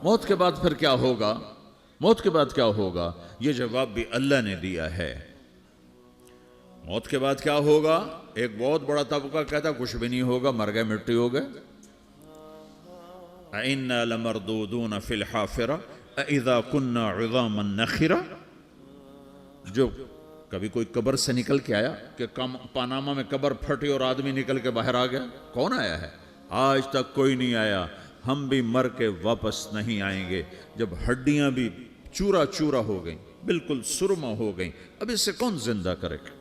موت کے بعد پھر کیا ہوگا؟ موت کے بعد کیا ہوگا؟ یہ جواب بھی اللہ نے دیا ہے۔ موت کے بعد کیا ہوگا؟ ایک بہت بڑا طبقہ کہتا کچھ بھی نہیں ہوگا، مر گئے، مٹی ہو گئے۔ اِنَّا لَمَرْدُودُونَ فِي الْحَافِرَةِ اِذَا كُنَّا عِظَامًا نَخِرَةً۔ جو کبھی کوئی قبر سے نکل کے آیا کہ پاناما میں قبر پھٹی اور آدمی نکل کے باہر آ گیا؟ کون آیا ہے؟ آج تک کوئی نہیں آیا۔ ہم بھی مر کے واپس نہیں آئیں گے۔ جب ہڈیاں بھی چورا چورا ہو گئیں، بالکل سرما ہو گئیں، اب اس سے کون زندہ کرے گا؟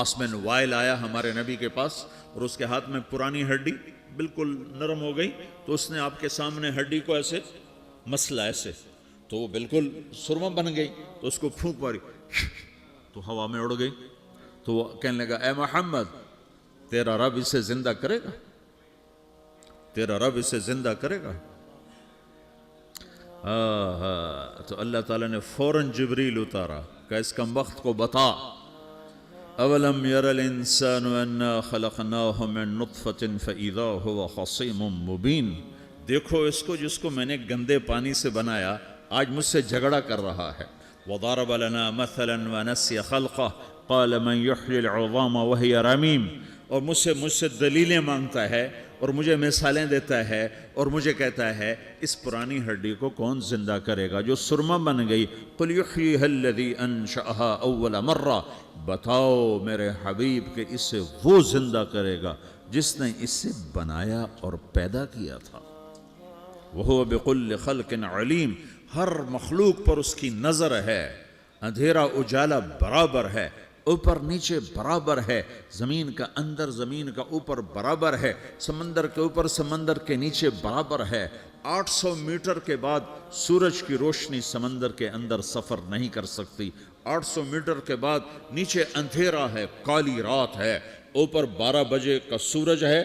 آسمن وائل آیا ہمارے نبی کے پاس اور اس کے ہاتھ میں پرانی ہڈی بالکل نرم ہو گئی، تو اس نے آپ کے سامنے ہڈی کو ایسے مسلا، ایسے، تو وہ بالکل سرما بن گئی، تو اس کو پھونک ماری تو ہوا میں اڑ گئی۔ تو وہ کہنے لگا اے محمد، تیرا رب اسے زندہ کرے گا؟ تیرا رب اسے زندہ کرے گا؟ تو اللہ تعالیٰ نے فوراً جبریل اتارا کہ اس کم وقت کو بتا، اولم یر الانسان انا خلقناہ من نطفۃ فاذا هو خصیم مبین۔ دیکھو اس کو جس کو میں نے گندے پانی سے بنایا، آج مجھ سے جھگڑا کر رہا ہے۔ وضرب لنا مثلا ونسی خلقہ قال من یحیی العظام وہی رمیم۔ اور مجھ سے دلیلیں مانگتا ہے اور مجھے مثالیں دیتا ہے اور مجھے کہتا ہے اس پرانی ہڈی کو کون زندہ کرے گا جو سرما بن گئی؟ قل یحییہا الذی انشأہا اول مرہ۔ بتاؤ میرے حبیب کہ اسے وہ زندہ کرے گا جس نے اسے بنایا اور پیدا کیا تھا۔ وہو بکل خلق علیم۔ ہر مخلوق پر اس کی نظر ہے، اندھیرا اجالا برابر ہے، اوپر نیچے برابر ہے، زمین کا اندر زمین کا اوپر برابر ہے، سمندر کے اوپر سمندر کے نیچے برابر ہے۔ 800 میٹر کے بعد سورج کی روشنی سمندر کے اندر سفر نہیں کر سکتی۔ 800 میٹر کے بعد نیچے اندھیرا ہے، کالی رات ہے، اوپر 12 بجے کا سورج ہے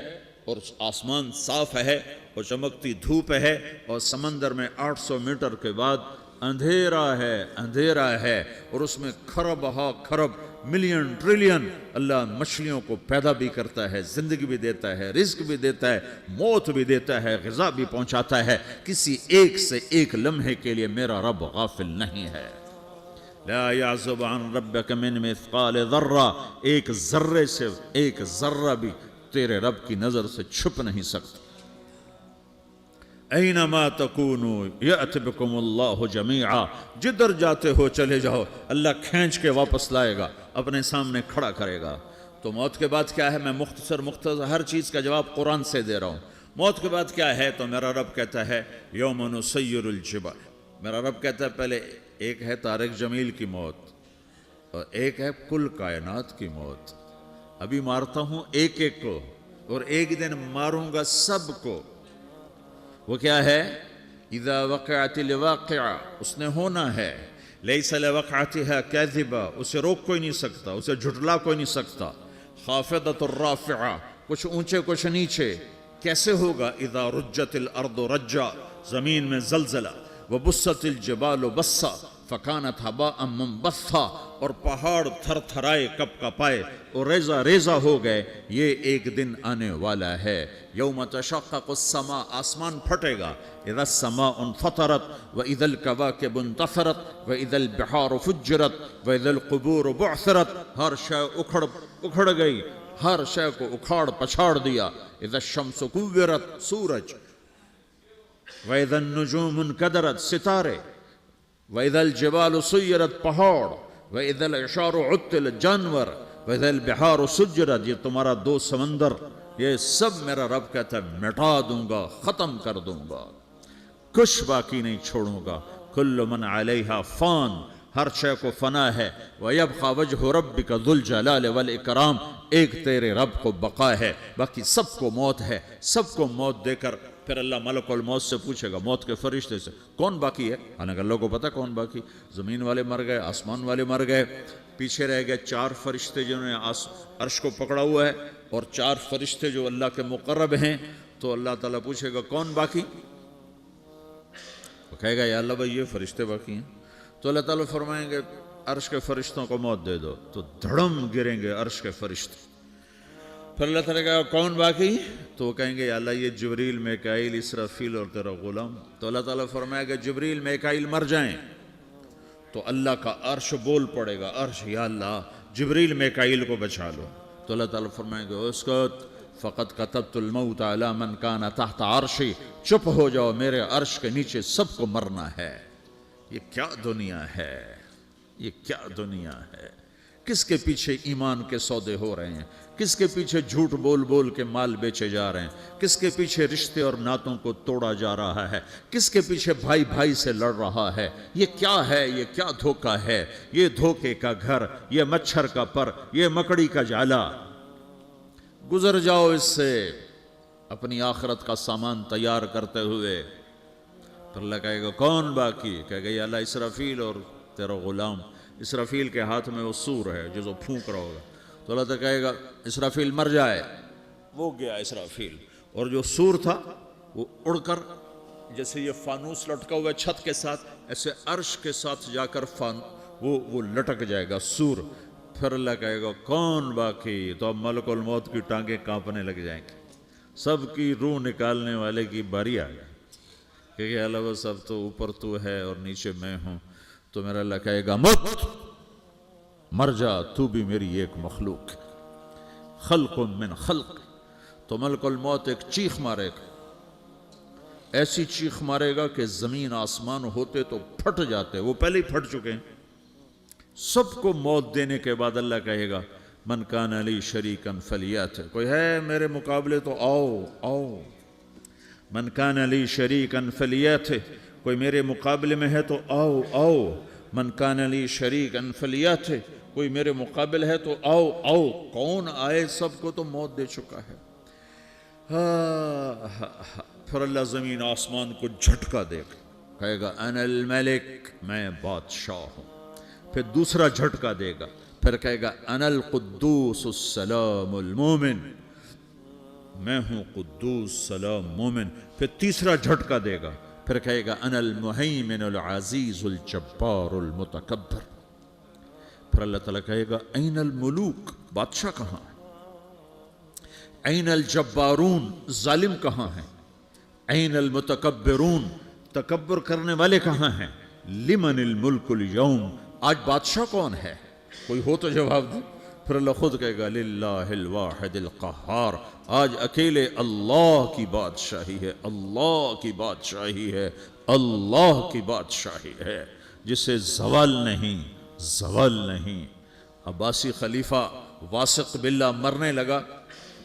اور آسمان صاف ہے اور چمکتی دھوپ ہے، اور سمندر میں 800 میٹر کے بعد اندھیرا ہے اور اس میں کھرب ہا کھرب ملین ٹریلین اللہ مچھلیوں کو پیدا بھی کرتا ہے، زندگی بھی دیتا ہے، رزق بھی دیتا ہے، موت بھی دیتا ہے، غذا بھی پہنچاتا ہے۔ کسی ایک سے ایک لمحے کے لیے میرا رب غافل نہیں ہے۔ لا يعزب عن ربك من مثقال ذرہ، ایک ذرے سے ایک ذرہ بھی تیرے رب کی نظر سے چھپ نہیں سکتا۔ اینما تکونوا یأت بکم اللہ جمیعا، جدھر جاتے ہو چلے جاؤ، اللہ کھینچ کے واپس لائے گا، اپنے سامنے کھڑا کرے گا۔ تو موت کے بعد کیا ہے؟ میں مختصر ہر چیز کا جواب قرآن سے دے رہا ہوں۔ موت کے بعد کیا ہے؟ تو میرا رب کہتا ہے یوم نسیر الجبال۔ میرا رب کہتا ہے پہلے ایک ہے طارق جمیل کی موت اور ایک ہے کل کائنات کی موت۔ ابھی مارتا ہوں ایک ایک کو اور ایک دن ماروں گا سب کو۔ وہ کیا ہے؟ اذا وقعت الواقعہ، اس نے ہونا ہے۔ لیس لوقعتها کاذبہ، اسے روک کوئی نہیں سکتا، اسے جھٹلا کوئی نہیں سکتا۔ خافضۃ الرافعہ، کچھ اونچے کچھ نیچے۔ کیسے ہوگا؟ اذا رجت الارض رجا، زمین میں زلزلہ۔ وبست الجبال بسا فکانت ہباء منبثا، اور پہاڑ تھر تھرائے کپ کپائے اور ریزہ ریزہ ہو گئے۔ یہ ایک دن آنے والا ہے۔ یوم تشقق السماء، آسمان پھٹے گا۔ اذا السماء انفطرت واذا الكواكب انتثرت واذا البحار فجرت واذا القبور بعثرت، ہر شے اکھڑ گئی، ہر شے کو اکھاڑ پچھاڑ دیا۔ اذا الشمس کورت، سورج۔ واذا النجوم انکدرت، ستارے۔ وَإِذَا الْجِبَالُ سُيِّرَتْ، پہاڑ۔ وَإِذَا الْعِشَارُ عُطِّلَتْ، جانور۔ وَإِذَا الْبِحَارُ سُجِّرَتْ، یہ تمہارا دو سمندر، یہ سب میرا رب کہتا ہے مٹا دوں گا، ختم کر دوں گا، کچھ باقی نہیں چھوڑوں گا۔ كُلُّ مَنْ عَلَيْهَا فان، ہر شے کو فنا ہے۔ وَيَبْقَى وَجْهُ رَبِّكَ ذُو الْجَلَالِ وَالْإِكْرَامِ، ایک تیرے رب کو بقا ہے، باقی سب کو موت ہے۔ سب کو موت دے کر پھر اللہ ملک الموت سے پوچھے گا، موت کے فرشتے سے، کون باقی ہے؟ حالانکہ اللہ کو پتا کون باقی۔ زمین والے مر گئے، آسمان والے مر گئے، پیچھے رہ گئے 4 فرشتے جنہوں نے عرش کو پکڑا ہوا ہے اور 4 فرشتے جو اللہ کے مقرب ہیں۔ تو اللہ تعالیٰ پوچھے گا کون باقی؟ وہ کہے گا یا اللہ بھائی یہ فرشتے باقی ہیں۔ تو اللہ تعالیٰ فرمائیں گے عرش کے فرشتوں کو موت دے دو، تو دھڑم گریں گے عرش کے فرشتے۔ پھر اللہ تعالیٰ کہا کون باقی؟ تو وہ کہیں گے یا اللہ یہ جبریل میکائیل اسرافیل اور تیرا غلام. تو اللہ تعالیٰ فرمائے گا جبریل میکائیل مر جائیں تو اللہ کا عرش بول پڑے گا, عرش یا اللہ جبریل میکائیل کو بچا لو. تو اللہ تعالیٰ فرمائیں گے اسکت فقط کتبت الموت علی من کان تحت عرشی, چپ ہو جاؤ میرے عرش کے نیچے سب کو مرنا ہے. یہ کیا دنیا ہے, یہ کیا دنیا ہے. کس کے پیچھے ایمان کے سودے ہو رہے ہیں, کس کے پیچھے جھوٹ بول بول کے مال بیچے جا رہے ہیں, کس کے پیچھے رشتے اور ناتوں کو توڑا جا رہا ہے, کس کے پیچھے بھائی بھائی سے لڑ رہا ہے. یہ کیا ہے, یہ کیا دھوکہ ہے, یہ دھوکے کا گھر, یہ مچھر کا پر, یہ مکڑی کا جالا. گزر جاؤ اس سے اپنی آخرت کا سامان تیار کرتے ہوئے. پھر اللہ کہے گا کون باقی؟ کہے گا یا اللہ اسرافیل اور تیرا غلام. اسرافیل کے ہاتھ میں وہ سور ہے جو پھونک رہا ہوگا. تو اللہ تعالیٰ کہے گا اسرافیل مر جائے. وہ گیا اسرافیل, اور جو سور تھا وہ اڑ کر جیسے یہ فانوس لٹکا ہوا چھت کے ساتھ ایسے عرش کے ساتھ جا کر وہ لٹک جائے گا سور. پھر اللہ کہے گا کون باقی؟ تو اب ملک الموت کی ٹانگیں کانپنے لگ جائیں گی, سب کی روح نکالنے والے کی باری آ گئی کہ اللہ وہ سب تو اوپر تو ہے اور نیچے میں ہوں. تو میرا اللہ کہے گا موت مر جا, تو بھی میری ایک مخلوق, خلق من خلق. تو ملک الموت ایک چیخ مارے گا, ایسی چیخ مارے گا کہ زمین آسمان ہوتے تو پھٹ جاتے, وہ پہلے ہی پھٹ چکے ہیں. سب کو موت دینے کے بعد اللہ کہے گا من کان لی شریکن فلیات, کوئی ہے میرے مقابلے تو آؤ آؤ. من کان لی شریکن فلیات, کوئی میرے مقابلے میں ہے تو آؤ آؤ. من کان لی شریکن فلیات, کوئی میرے مقابل ہے تو آؤ آؤ. کون آئے؟ سب کو تو موت دے چکا ہے. پھر اللہ زمین آسمان کو جھٹکا دے گا, کہے گا انا الملک, میں بادشاہ ہوں. پھر دوسرا جھٹکا دے گا, پھر کہے گا انا القدوس السلام المومن, میں ہوں قدوس سلام مومن. پھر تیسرا جھٹکا دے گا, پھر کہے گا انا المہیمن العزیز الجبار المتکبر. پھر اللہ تعالیٰ کہے گا این الملوک, بادشاہ کہاں ہے؟ این الجبارون, ظالم کہاں ہیں؟ این المتکبرون, تکبر کرنے والے کہاں ہیں؟ لمن الملک اليوم, آج بادشاہ کون ہے؟ کوئی ہو تو جواب دے. پھر اللہ خود کہے گا للہ الواحد القہار, آج اکیلے اللہ کی بادشاہی ہے, اللہ کی بادشاہی ہے, اللہ کی بادشاہی ہے جسے زوال نہیں, زوال نہیں. عباسی خلیفہ واثق باللہ مرنے لگا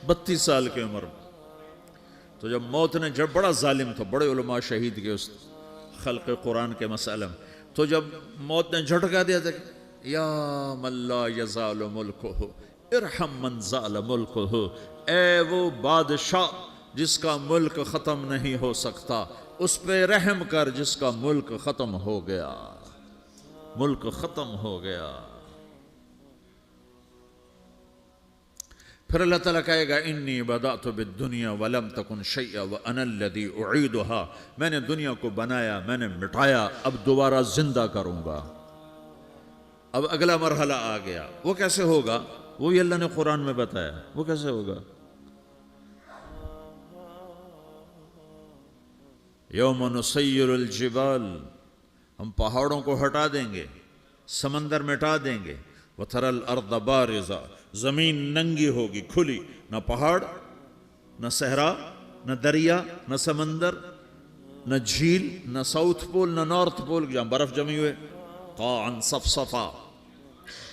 32 سال کی عمر میں. تو جب موت نے, جب بڑا ظالم تھا, بڑے علماء شہید کے اس خلق قرآن کے مسئلہ میں, تو جب موت نے جھٹکا دیا تھا یا من لا یزال ملکہ ارحم من زال ملکہ, اے وہ بادشاہ جس کا ملک ختم نہیں ہو سکتا, اس پہ رحم کر جس کا ملک ختم ہو گیا, ملک ختم ہو گیا. پھر اللہ تعالیٰ کہے گا انی بدأت بالدنیا ولم تکن شیئا وانا الذی اعیدہا, میں نے دنیا کو بنایا, میں نے مٹایا, اب دوبارہ زندہ کروں گا. اب اگلا مرحلہ آ گیا. وہ کیسے ہوگا؟ وہی اللہ نے قرآن میں بتایا. وہ کیسے ہوگا؟ یوم نسیر الجبال, ہم پہاڑوں کو ہٹا دیں گے, سمندر مٹا دیں گے. وتری الارض بارزا, زمین ننگی ہوگی, کھلی, نہ پہاڑ, نہ صحرا, نہ دریا, نہ سمندر, نہ جھیل, نہ ساؤتھ پول, نہ نارتھ پول جہاں برف جمی ہوئے. قاعا صفصفا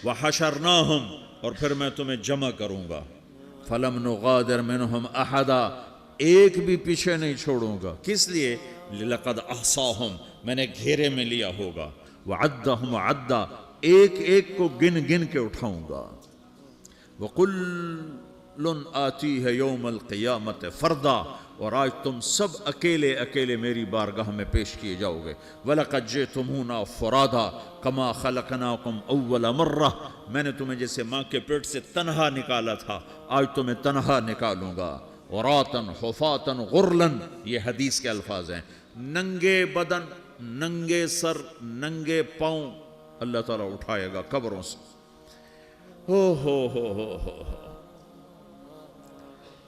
وحشرناہم, اور پھر میں تمہیں جمع کروں گا. فلم نغادر منہم احدا, ایک بھی پیچھے نہیں چھوڑوں گا. کس لیے؟ لقد احصاہم, میں نے گھیرے میں لیا ہوگا. وعدہم عدا, ایک ایک کو گن گن کے اٹھاؤں گا. وَقُلٌ آتِيهَ يَوْمَ الْقِيَامَةِ فَرْدًا, اور آج تم سب اکیلے اکیلے میری بارگاہ میں پیش کیے جاؤ گے. وَلَقَدْ جِئْتُمُونَا فُرَادًا كَمَا خَلَقْنَاكُمْ أَوَّلَ مَرَّةٍ, میں نے تمہیں جیسے ماں کے پیٹ سے تنہا نکالا تھا, آج تمہیں تنہا نکالوں گا. عُرَاةً حُفَاةً غُرْلًا, یہ حدیث کے الفاظ ہیں. ننگے بدن, ننگے سر, ننگے پاؤں اللہ تعالیٰ اٹھائے گا قبروں سے. ہو